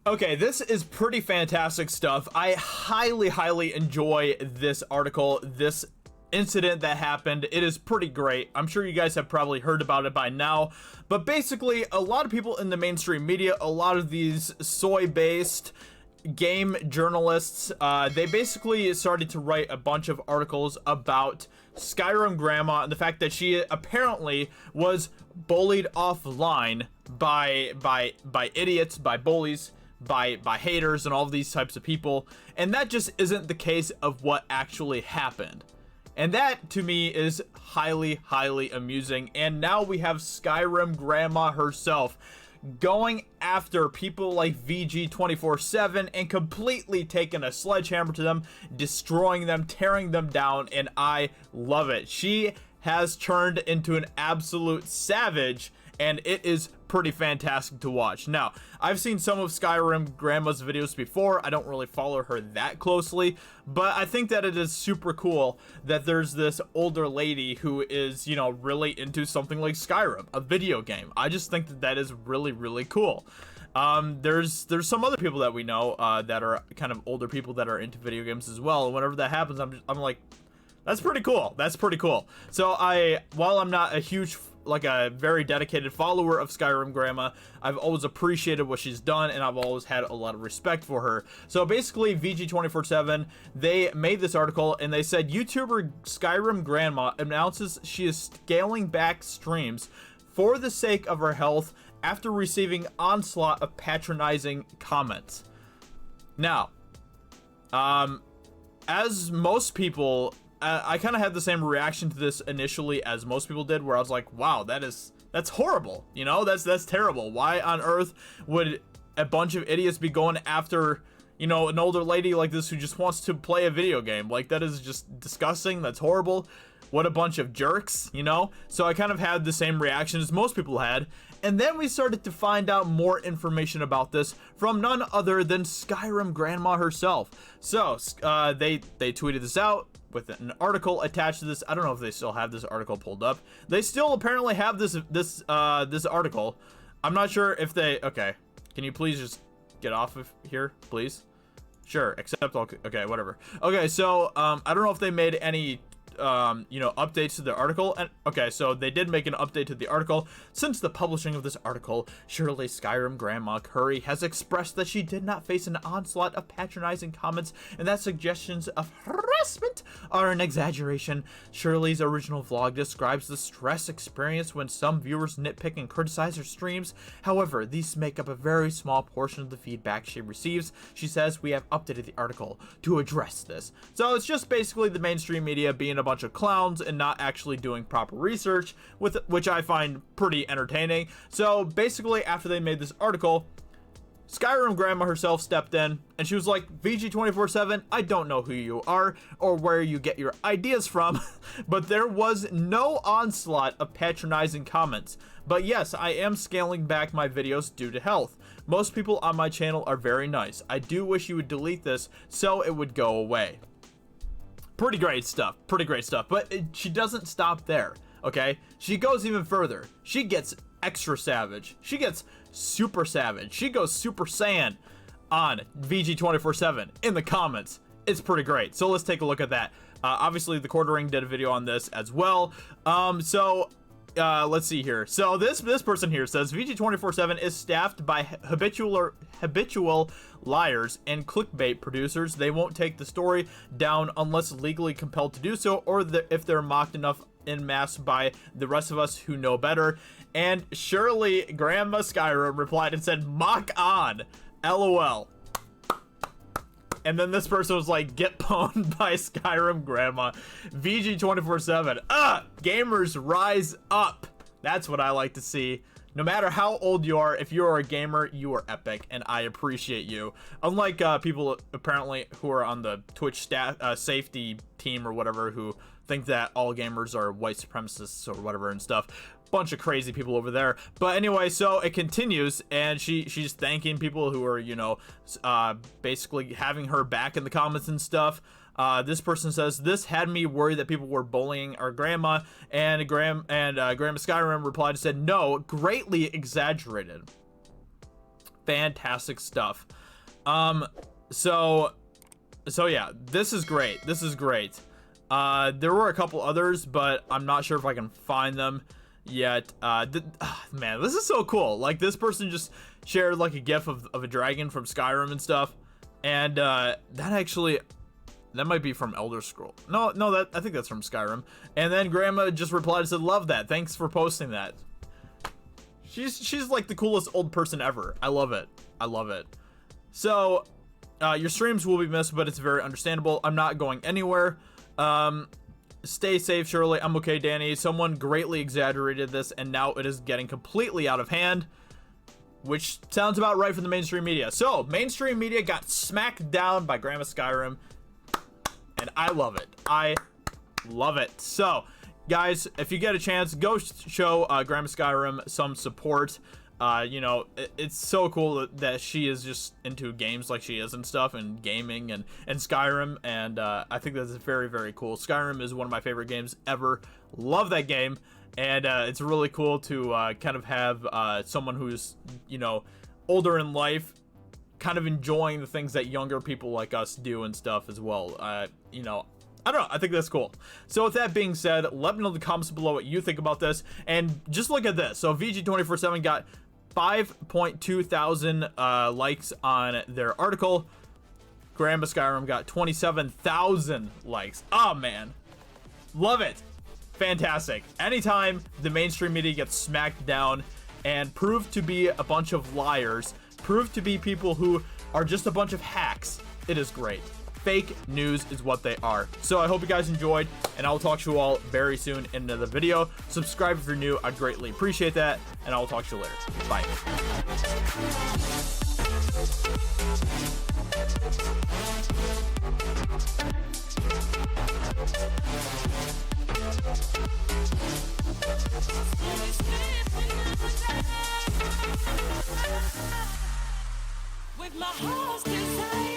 Okay, this is pretty fantastic stuff. I highly enjoy this article, this incident that happened. It is pretty great. I'm sure you guys have probably heard about it by now, but basically a lot of people in the mainstream media, a lot of these soy-based game journalists, they basically started to write a bunch of articles about Skyrim Grandma and the fact that she apparently was bullied offline by idiots, by bullies, by haters and all of these types of people, and that just isn't the case of what actually happened. And that to me is highly amusing. And now we have Skyrim Grandma herself going after people like VG247 and completely taking a sledgehammer to them, destroying them, tearing them down, and I love it. She has turned into an absolute savage, and it is pretty fantastic to watch. Now, I've seen some of Skyrim Grandma's videos before. I don't really follow her that closely, but I think that it is super cool that there's this older lady who is, you know, really into something like Skyrim, a video game. I just think that that is really cool. There's some other people that we know that are kind of older people that are into video games as well, and whenever that happens, I'm like, that's pretty cool. That's pretty cool. So while I'm not a huge, like a very dedicated follower of Skyrim Grandma, I've always appreciated what she's done, and I've always had a lot of respect for her. So basically, VG247, they made this article, and they said YouTuber Skyrim Grandma announces she is scaling back streams for the sake of her health after receiving onslaught of patronizing comments. Now, as most people, I kind of had the same reaction to this initially as most people did, where I was like, wow, that's horrible. You know, that's terrible. Why on earth would a bunch of idiots be going after, you know, an older lady like this who just wants to play a video game? Like, that is just disgusting. That's horrible. What a bunch of jerks, you know? So I kind of had the same reaction as most people had. And then we started to find out more information about this from none other than Skyrim Grandma herself. So they tweeted this out with an article attached to this. I don't know if they still have this article pulled up. They still apparently have this article. I'm not sure if they, okay. Can you please just get off of here, please? Sure, accept all, okay, whatever. Okay, so, I don't know if they made any, you know, updates to the article. And okay, so they did make an update to the article. Since the publishing of this article, surely Skyrim Grandma Curry has expressed that she did not face an onslaught of patronizing comments and that suggestions of harassment are an exaggeration. Shirley's original vlog describes the stress experienced when some viewers nitpick and criticize her streams. However, these make up a very small portion of the feedback she receives. She says, we have updated the article to address this. So it's just basically the mainstream media being a bunch of clowns and not actually doing proper research, which I find pretty entertaining. So basically, after they made this article, Skyrim Grandma herself stepped in and she was like, VG247, I don't know who you are or where you get your ideas from, but there was no onslaught of patronizing comments. But yes, I am scaling back my videos due to health. Most people on my channel are very nice. I do wish you would delete this so it would go away. Pretty great stuff, but she doesn't stop there, okay? She goes even further. She gets extra savage. She gets super savage. She goes Super Saiyan on VG247 in the comments. It's pretty great. So let's take a look at that. Obviously, the Quartering did a video on this as well. Let's see here. So this person here says VG247 is staffed by habitual liars and clickbait producers. They won't take the story down unless legally compelled to do so, or if they're mocked enough en masse by the rest of us who know better. And Shirley Grandma Skyrim replied and said, mock on, LOL. And then this person was like, get pwned by Skyrim Grandma. VG247. Gamers rise up. That's what I like to see. No matter how old you are, if you are a gamer, you are epic, and I appreciate you. Unlike people apparently who are on the Twitch safety team or whatever, who think that all gamers are white supremacists or whatever and stuff. Bunch of crazy people over there. But anyway, so it continues, and she's thanking people who are, you know, basically having her back in the comments and stuff. This person says, this had me worried that people were bullying our grandma, and Grandma Skyrim replied and said, no, greatly exaggerated. fantastic stuff. So yeah, this is great. This is great. There were a couple others, but I'm not sure if I can find them yet. Man, this is so cool. Like, this person just shared like a gif of a dragon from Skyrim and stuff, and that might be from Elder Scroll. No, I think that's from Skyrim. And then Grandma just replied and said, "Love that. Thanks for posting that." She's like the coolest old person ever. I love it. I love it. So, your streams will be missed, but it's very understandable. I'm not going anywhere. Stay safe, Shirley. I'm okay, Danny. Someone greatly exaggerated this, and now it is getting completely out of hand, which sounds about right for the mainstream media. So, mainstream media got smacked down by Grandma Skyrim, and I love it. I love it. So, guys, if you get a chance, go show Grandma Skyrim some support. You know, it's so cool that she is just into games like she is and stuff, and gaming and Skyrim, and I think that's very, very cool. Skyrim is one of my favorite games ever. Love that game, and it's really cool to kind of have someone who's, you know, older in life kind of enjoying the things that younger people like us do and stuff as well. You know, I don't know, I think that's cool. So with that being said, let me know in the comments below what you think about this, and just look at this. So VG247 got 5.2 thousand likes on their article. Grandma Skyrim got 27,000 likes. Oh man, love it. Fantastic. Anytime the mainstream media gets smacked down and proved to be a bunch of liars, proved to be people who are just a bunch of hacks, it is great. Fake news is what they are. So I hope you guys enjoyed, and I'll talk to you all very soon in another video. Subscribe if you're new. I'd greatly appreciate that, and I'll talk to you later. Bye. With my heart's desire.